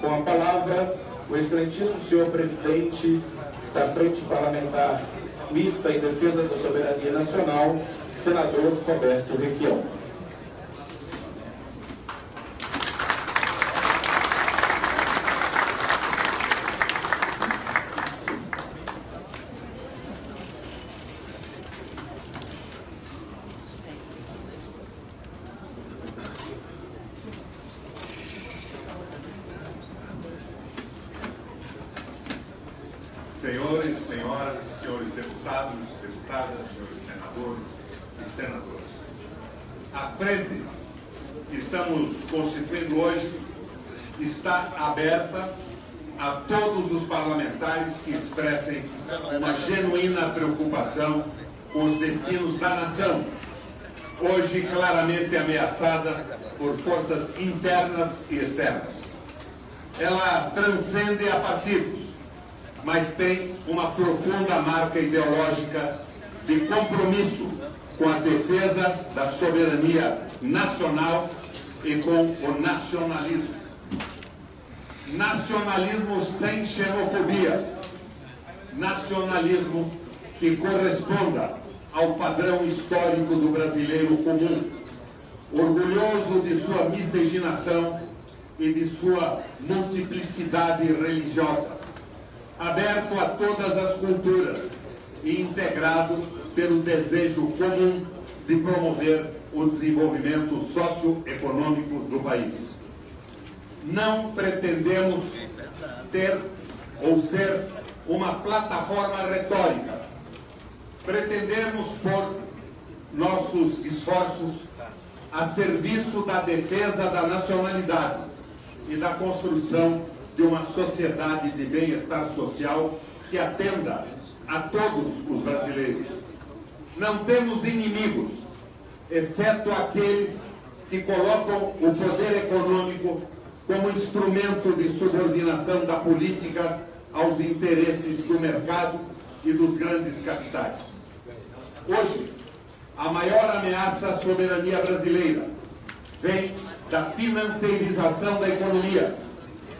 Com a palavra, o excelentíssimo senhor presidente da Frente Parlamentar Mista em Defesa da Soberania Nacional, senador Roberto Requião. Senhores, senhoras, senhores deputados, deputadas, senhores senadores e senadoras. A frente que estamos constituindo hoje está aberta a todos os parlamentares que expressem uma genuína preocupação com os destinos da nação, hoje claramente ameaçada por forças internas e externas. Ela transcende a partidos, mas tem uma profunda marca ideológica de compromisso com a defesa da soberania nacional e com o nacionalismo. Nacionalismo sem xenofobia. Nacionalismo que corresponda ao padrão histórico do brasileiro comum, orgulhoso de sua miscigenação e de sua multiplicidade religiosa, aberto a todas as culturas e integrado pelo desejo comum de promover o desenvolvimento socioeconômico do país. Não pretendemos ter ou ser uma plataforma retórica. Pretendemos pôr nossos esforços a serviço da defesa da nacionalidade e da construção de uma sociedade de bem-estar social que atenda a todos os brasileiros. Não temos inimigos, exceto aqueles que colocam o poder econômico como instrumento de subordinação da política aos interesses do mercado e dos grandes capitais. Hoje, a maior ameaça à soberania brasileira vem da financeirização da economia,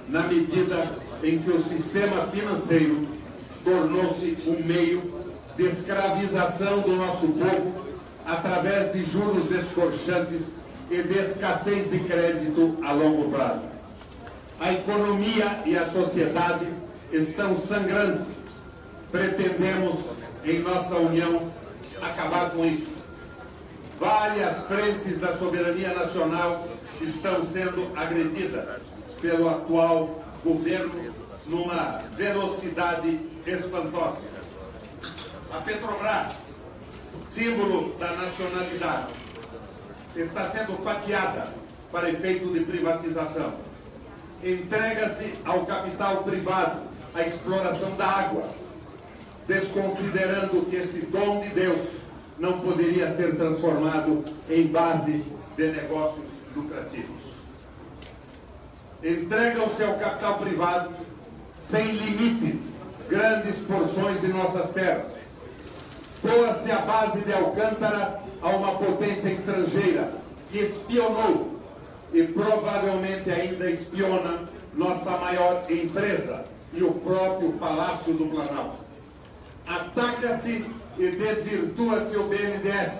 na medida em que o sistema financeiro tornou-se um meio de escravização do nosso povo através de juros escorchantes e de escassez de crédito a longo prazo. A economia e a sociedade estão sangrando. Pretendemos, em nossa união, acabar com isso. Várias frentes da soberania nacional estão sendo agredidas pelo atual governo numa velocidade espantosa. A Petrobras, símbolo da nacionalidade, está sendo fatiada para efeito de privatização. Entrega-se ao capital privado a exploração da água, desconsiderando que este dom de Deus não poderia ser transformado em base de negócios lucrativos. Entregam-se ao capital privado, sem limites, grandes porções de nossas terras. Doa-se a base de Alcântara a uma potência estrangeira que espionou e provavelmente ainda espiona nossa maior empresa e o próprio Palácio do Planalto. Ataca-se e desvirtua-se o BNDES,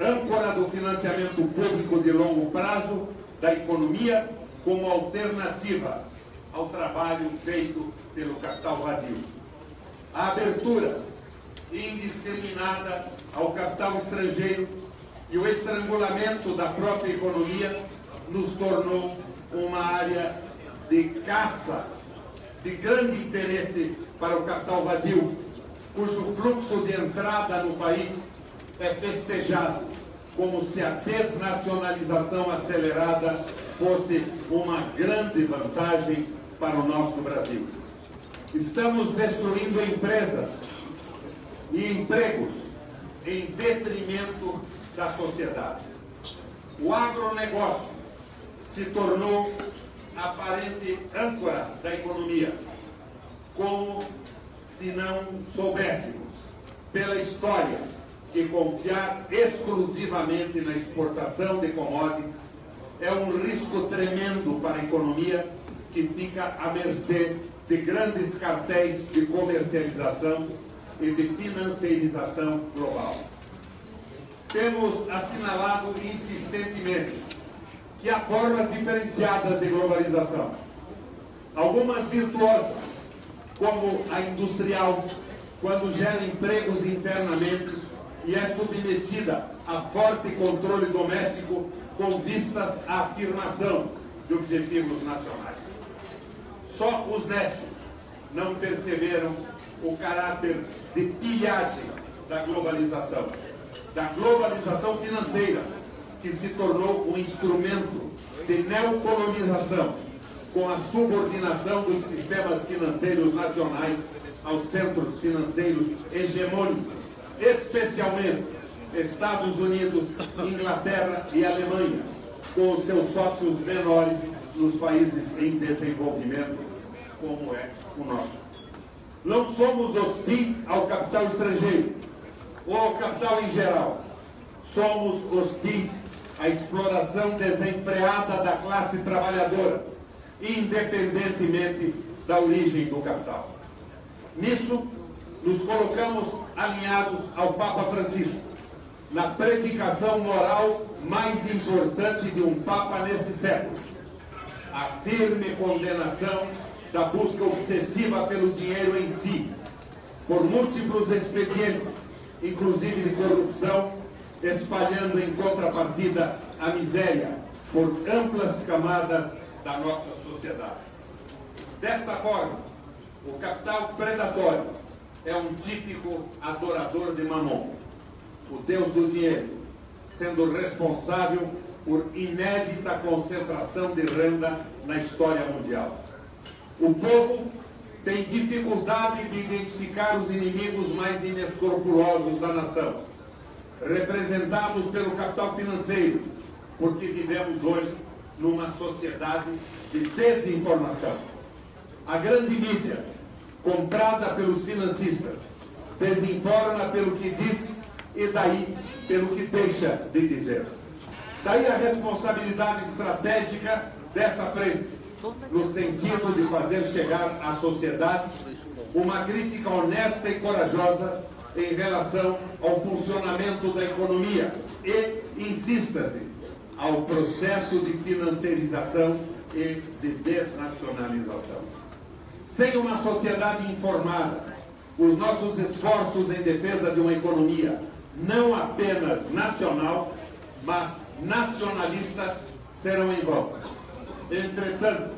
âncora do financiamento público de longo prazo da economia, como alternativa ao trabalho feito pelo capital vadio. A abertura indiscriminada ao capital estrangeiro e o estrangulamento da própria economia nos tornou uma área de caça de grande interesse para o capital vadio, cujo fluxo de entrada no país é festejado como se a desnacionalização acelerada fosse uma grande vantagem para o nosso Brasil. Estamos destruindo empresas e empregos em detrimento da sociedade. O agronegócio se tornou aparente âncora da economia, como se não soubéssemos, pela história, que confiar exclusivamente na exportação de commodities é um risco tremendo para a economia que fica à mercê de grandes cartéis de comercialização e de financiarização global. Temos assinalado insistentemente que há formas diferenciadas de globalização. Algumas virtuosas, como a industrial, quando gera empregos internamente e é submetida a forte controle doméstico com vistas à afirmação de objetivos nacionais. Só os nécios não perceberam o caráter de pilhagem da globalização financeira, que se tornou um instrumento de neocolonização, com a subordinação dos sistemas financeiros nacionais aos centros financeiros hegemônicos, especialmente Estados Unidos, Inglaterra e Alemanha, com os seus sócios menores nos países em desenvolvimento, como é o nosso. Não somos hostis ao capital estrangeiro ou ao capital em geral. Somos hostis à exploração desenfreada da classe trabalhadora, independentemente da origem do capital. Nisso, nos colocamos alinhados ao Papa Francisco, na predicação moral mais importante de um Papa nesse século: a firme condenação da busca obsessiva pelo dinheiro em si, por múltiplos expedientes, inclusive de corrupção, espalhando em contrapartida a miséria por amplas camadas da nossa sociedade. Desta forma, o capital predatório é um típico adorador de Mamon, o deus do dinheiro, sendo responsável por inédita concentração de renda na história mundial. O povo tem dificuldade de identificar os inimigos mais inescrupulosos da nação, representados pelo capital financeiro, porque vivemos hoje numa sociedade de desinformação. A grande mídia, comprada pelos financistas, desinforma pelo que diz e daí pelo que deixa de dizer. Daí a responsabilidade estratégica dessa frente, no sentido de fazer chegar à sociedade uma crítica honesta e corajosa em relação ao funcionamento da economia e, insista-se, ao processo de financiarização e de desnacionalização. Sem uma sociedade informada, os nossos esforços em defesa de uma economia não apenas nacional, mas nacionalista, serão em vão. Entretanto,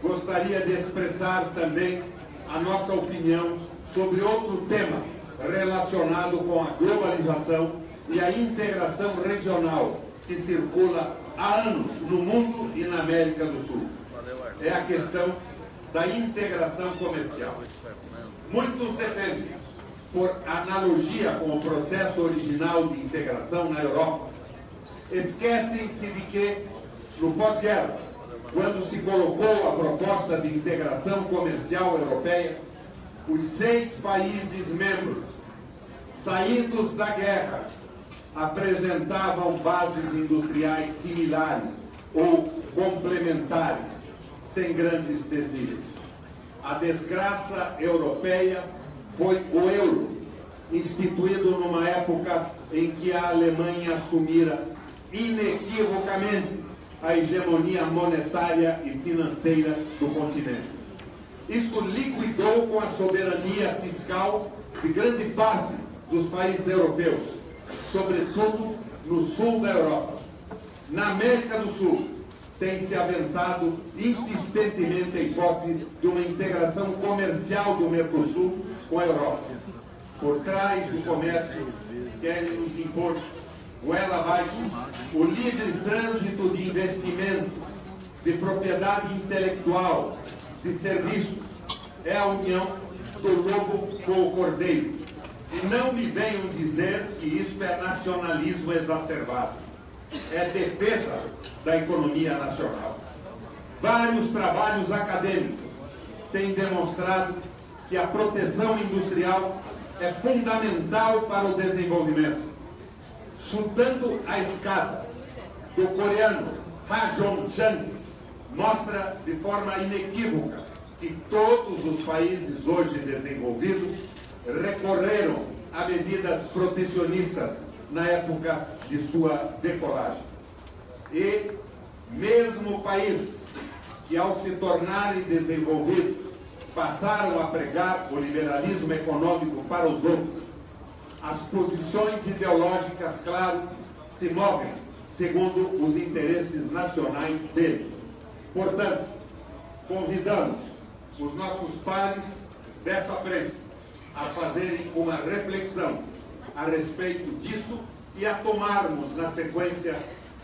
gostaria de expressar também a nossa opinião sobre outro tema relacionado com a globalização e a integração regional que circula há anos no mundo e na América do Sul. É a questão da integração comercial. Muitos defendem, por analogia com o processo original de integração na Europa, esquecem-se de que, no pós-guerra, quando se colocou a proposta de integração comercial europeia, os 6 países membros, saídos da guerra, apresentavam bases industriais similares ou complementares, sem grandes desníveis. A desgraça europeia foi o euro, instituído numa época em que a Alemanha assumira inequivocamente a hegemonia monetária e financeira do continente. Isto liquidou com a soberania fiscal de grande parte dos países europeus, sobretudo no sul da Europa. Na América do Sul, tem se aventado insistentemente a hipótese de uma integração comercial do Mercosul com a Europa. Por trás do comércio, querem nos impor, goela abaixo, o livre trânsito de investimentos, de propriedade intelectual, de serviços. É a união do lobo com o cordeiro. E não me venham dizer que isso é nacionalismo exacerbado. É defesa da economia nacional. Vários trabalhos acadêmicos têm demonstrado que a proteção industrial é fundamental para o desenvolvimento. Chutando a escada do coreano Ha Jong Chang, mostra de forma inequívoca que todos os países hoje desenvolvidos recorreram a medidas protecionistas na época de sua decolagem. E mesmo países que, ao se tornarem desenvolvidos, passaram a pregar o liberalismo econômico para os outros, as posições ideológicas, claro, se movem segundo os interesses nacionais deles. Portanto, convidamos os nossos pares dessa frente a fazerem uma reflexão a respeito disso e a tomarmos, na sequência,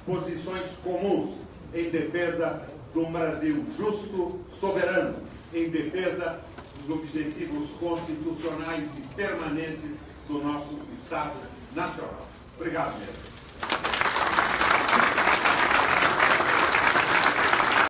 posições comuns em defesa de um Brasil justo, soberano, em defesa dos objetivos constitucionais e permanentes do nosso Estado Nacional. Obrigado, mestre.